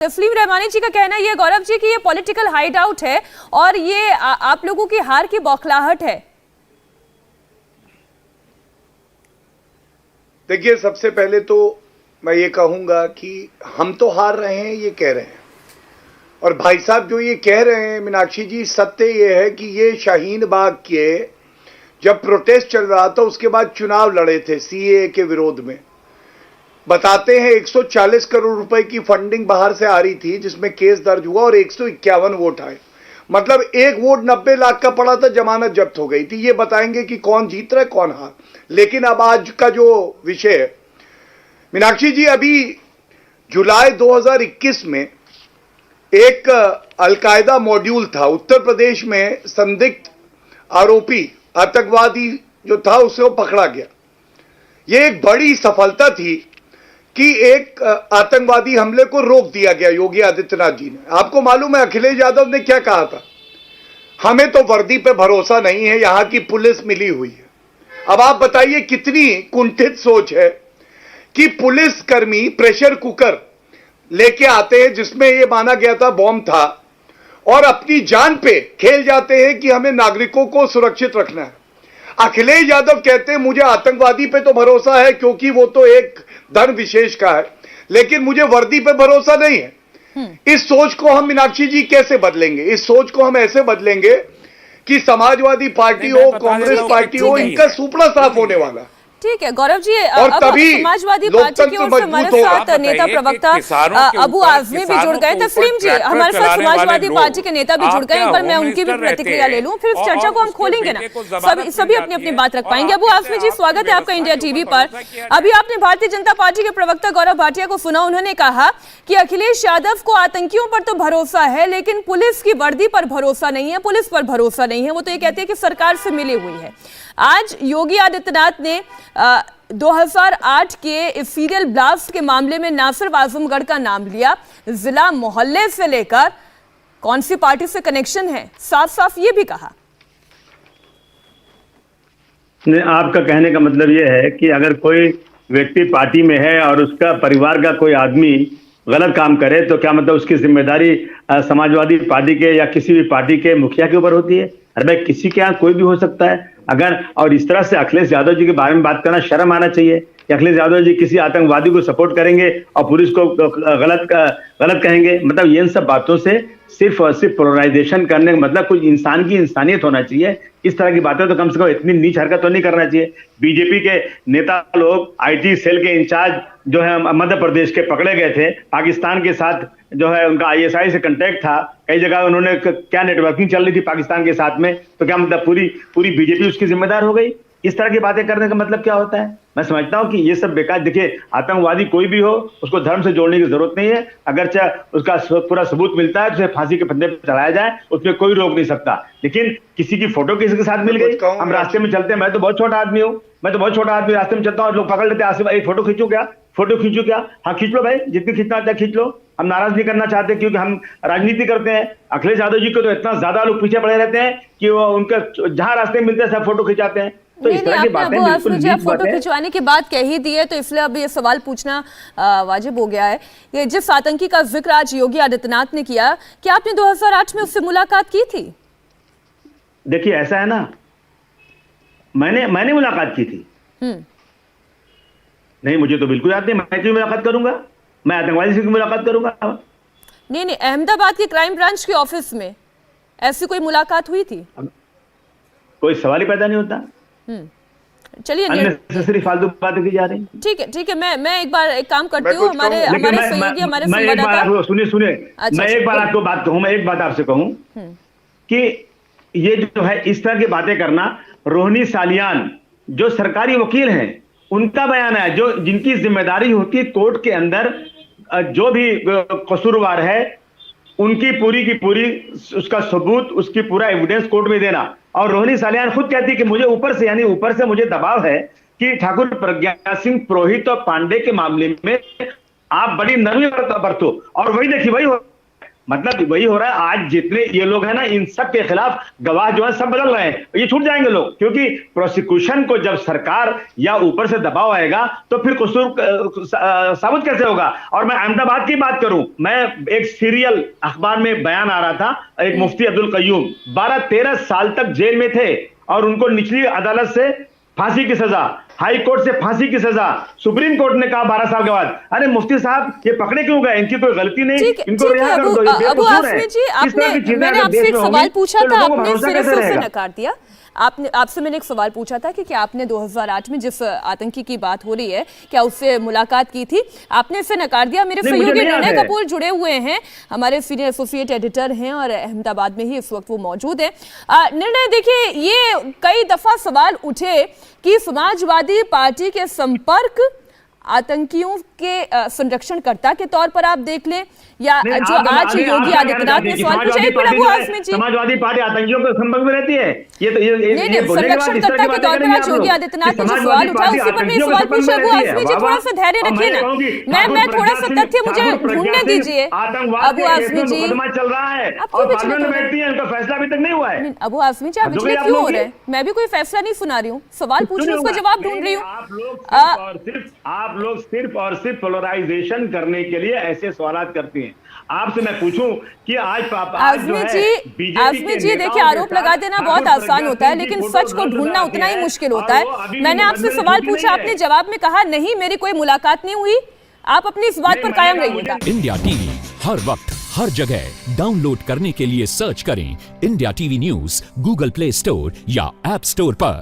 तस्लीम रहमानी जी का कहना यह गौरव जी कि ये पॉलिटिकल हाइड आउट है और ये आप लोगों की हार की बौखलाहट है। देखिए, सबसे पहले तो मैं ये कहूंगा कि हम तो हार रहे हैं ये कह रहे हैं, और भाई साहब जो ये कह रहे हैं मीनाक्षी जी, सत्य ये है कि ये शाहीन बाग के जब प्रोटेस्ट चल रहा था उसके बाद चुनाव लड़े थे सीएए के विरोध में। बताते हैं 140 करोड़ रुपए की फंडिंग बाहर से आ रही थी जिसमें केस दर्ज हुआ और 151 वोट आए, मतलब एक वोट 90 लाख का पड़ा था, जमानत जब्त हो गई थी। ये बताएंगे कि कौन जीत रहा है कौन हार। लेकिन अब आज का जो विषय है मीनाक्षी जी, अभी जुलाई 2021 में एक अलकायदा मॉड्यूल था उत्तर प्रदेश में, संदिग्ध आरोपी आतंकवादी जो था उसे वो पकड़ा गया। ये एक बड़ी सफलता थी कि एक आतंकवादी हमले को रोक दिया गया योगी आदित्यनाथ जी ने। आपको मालूम है अखिलेश यादव ने क्या कहा था, हमें तो वर्दी पे भरोसा नहीं है, यहां की पुलिस मिली हुई है। अब आप बताइए कितनी कुंठित सोच है कि पुलिस कर्मी प्रेशर कुकर लेके आते हैं जिसमें यह माना गया था बॉम्ब था, और अपनी जान पे खेल जाते हैं कि हमें नागरिकों को सुरक्षित रखना है। अखिलेश यादव कहते हैं मुझे आतंकवादी पे तो भरोसा है क्योंकि वो तो एक धन विशेष का है, लेकिन मुझे वर्दी पे भरोसा नहीं है। इस सोच को हम मीनाक्षी जी कैसे बदलेंगे? इस सोच को हम ऐसे बदलेंगे कि समाजवादी पार्टी हो, कांग्रेस पार्टी हो, इनका सुपड़ा साफ होने वाला। ठीक है गौरव जी, और तभी समाजवादी पार्टी की ओर से हमारे साथ नेता प्रवक्ता अबू आजमी भी जुड़ गए। तस्लीम जी, हमारे साथ समाजवादी पार्टी के नेता भी जुड़ गए, एक बार मैं उनकी भी प्रतिक्रिया ले लूं, फिर इस चर्चा को हम खोलेंगे ना, सभी अपनी अपनी बात रख पाएंगे। अबू आजमी जी, स्वागत है आपका इंडिया टीवी पर। अभी आपने भारतीय जनता पार्टी के प्रवक्ता गौरव भाटिया को सुना, उन्होंने कहा कि अखिलेश यादव को आतंकियों पर तो भरोसा है लेकिन पुलिस की वर्दी पर भरोसा नहीं है, पुलिस पर भरोसा नहीं है। वो तो ये कहते हैं कि सरकार से मिली हुई है। आज योगी आदित्यनाथ ने 2008 के इस सीरियल ब्लास्ट के मामले में नासिर आजमगढ़ का नाम लिया। जिला मोहल्ले से लेकर कौन सी पार्टी से कनेक्शन है, साफ साफ ये भी कहा। आपका कहने का मतलब ये है कि अगर कोई व्यक्ति पार्टी में है और उसका परिवार का कोई आदमी गलत काम करे तो क्या मतलब उसकी जिम्मेदारी समाजवादी पार्टी के या किसी भी पार्टी के मुखिया के ऊपर होती है? अरे भाई, किसी के यहाँ कोई भी हो सकता है। अगर और इस तरह से अखिलेश यादव जी के बारे में बात करना शर्म आना चाहिए कि अखिलेश यादव जी किसी आतंकवादी को सपोर्ट करेंगे और पुलिस को गलत कहेंगे। मतलब ये इन सब बातों से सिर्फ और सिर्फ पोलराइजेशन करने का मतलब कुछ इंसान की इंसानियत होना चाहिए। इस तरह की बातें तो कम से कम इतनी नीच हरकत तो नहीं करना चाहिए। बीजेपी के नेता लोग आईटी सेल के इंचार्ज जो है मध्य प्रदेश के पकड़े गए थे, पाकिस्तान के साथ जो है उनका आईएसआई से कांटेक्ट था, कई जगह उन्होंने क्या नेटवर्किंग चल रही थी पाकिस्तान के साथ में, तो क्या मतलब पूरी बीजेपी उसकी जिम्मेदार हो गई? इस तरह की बातें करने का मतलब क्या होता है? मैं समझता हूं कि ये सब बेकार। देखिए, आतंकवादी कोई भी हो उसको धर्म से जोड़ने की जरूरत नहीं है। अगर चाहे उसका पूरा सबूत मिलता है तो उसे फांसी के फंदे पर चढ़ाया जाए, उसमें कोई रोक नहीं सकता। लेकिन किसी की फोटो किसी के साथ मिल गई, हम रास्ते में चलते हैं, मैं तो बहुत छोटा आदमी हूँ, रास्ते में चलता हूँ, लोग पकड़ लेते हैं, फोटो खींचो क्या? हाँ खींच लो भाई, जितनी खींचना चाहते खींच लो, हम नाराज नहीं करना चाहते क्योंकि हम राजनीति करते हैं। अखिलेश यादव जी को तो इतना ज्यादा लोग पीछे पड़े रहते हैं कि वो उनके जहां रास्ते मिलते हैं सब फोटो खिंचाते हैं। तो इस तरह की बातें बिल्कुल फोटो खिंचवाने की बात कह ही दी है तो इसलिए अब ये सवाल पूछना वाजिब हो गया है कि जिस आतंकी का जिक्र आज योगी आदित्यनाथ ने किया, क्या आपने 2008 में उससे मुलाकात की थी? देखिए, ऐसा है ना, मैंने मुलाकात की थी। नहीं, मुझे तो बिल्कुल याद नहीं। मैं क्यों मुलाकात करूंगा? मैं आतंकवादी से क्यों मुलाकात करूंगा? नहीं, अहमदाबाद के क्राइम ब्रांच के ऑफिस में ऐसी कोई मुलाकात हुई थी? कोई सवाल ही पैदा नहीं होता। चलिए, अननेसेसरी फालतू बातें की जा रही। ठीक है, मैं एक बार एक काम करती हूँ, हमारे सहयोगी, हमारे संवाददाता। सुनिए, मैं एक बार आपको बात कहूँ, मैं एक बात आपसे कहूँ कि ये जो है इस तरह की बातें करना, रोहिणी सालियान जो सरकारी वकील हैं उनका बयान है, जो जिनकी जिम्मेदारी होती है कोर्ट के अंदर जो भी कसूरवार है उनकी पूरी की पूरी उसका सबूत, उसकी पूरा एविडेंस कोर्ट में देना। और रोहिणी सालियान खुद कहती है कि मुझे ऊपर से मुझे दबाव है कि ठाकुर प्रज्ञा सिंह पुरोहित और पांडे के मामले में आप बड़ी नरमी बरतो, और वही देखिए वही मतलब वही हो रहा है। आज जितने ये लोग हैं ना, इन सब के खिलाफ गवाह जो है सब बदल रहे हैं, ये छूट जाएंगे लोग, क्योंकि प्रोसिक्यूशन को जब सरकार या ऊपर से दबाव आएगा तो फिर कसूर साबित कैसे होगा। और मैं अहमदाबाद की बात करूं, मैं एक सीरियल अखबार में बयान आ रहा था, एक मुफ्ती अब्दुल कयूम 12-13 साल तक जेल में थे और उनको निचली अदालत से फांसी की सजा, हाई कोर्ट से फांसी की सजा, सुप्रीम कोर्ट ने कहा 12 साल के बाद। अरे मुफ्ती साहब ये पकड़े क्यों गए? इनकी कोई गलती नहीं, इनको रिहा कर दो, ये बेकसूर है। मैंने आपसे एक सवाल पूछा था, आपने सिर्फ उसे नकार दिया। आपसे मैंने एक सवाल पूछा था कि क्या आपने 2008 में जिस आतंकी की बात हो रही है, क्या उससे मुलाकात की थी? आपने इसे नकार दिया। मेरे सहयोगी निर्णय कपूर जुड़े हुए हैं, हमारे सीनियर एसोसिएट एडिटर हैं और अहमदाबाद में ही इस वक्त वो मौजूद है। निर्णय, देखिए, ये कई दफा सवाल उठे कि समाजवादी पार्टी के संपर्क आतंकियों के संरक्षणकर्ता के तौर पर आप देख लें, या जो आज योगी आदित्यनाथ ने सवाल पूछा, एक मिनट, अबू आज़मी जी, समाजवादी पार्टी आतंकियों के संपर्क में रहती है, ये संरक्षणकर्ता के तौर पर आज योगी आदित्यनाथ ने जो सवाल उठाया उसी पर मैं सवाल पूछा। अबू आज़मी जी, थोड़ा सा धैर्य रखिए ना, मैं थोड़ा सा तथ्य मुझे ढूंढने दीजिए। अबू आज़मी जी, चल रहा है और बैठती है, उनका फैसला अभी तक नहीं हुआ है। अबू आज़मी जी, आप विचलित क्यों हो रहे हैं? मैं भी कोई फैसला नहीं सुना रही हूँ, सवाल पूछ रही हूँ, उसका जवाब ढूंढ रही हूँ। आप लोग सिर्फ और सिर्फ पोलराइजेशन करने के लिए ऐसे सवाल करती हैं। आपसे मैं पूछूं कि आज आज़मी जी, देखिए, आरोप लगा देना बहुत आसान होता है, लेकिन सच को ढूंढना उतना ही मुश्किल होता है। मैंने आपसे सवाल पूछा, आपने जवाब में कहा नहीं, मेरी कोई मुलाकात नहीं हुई। आप अपनी इस बात पर कायम रहिएगा। इंडिया टीवी हर वक्त हर जगह डाउनलोड करने के लिए सर्च करें India TV news Google play store या ऐप स्टोर पर।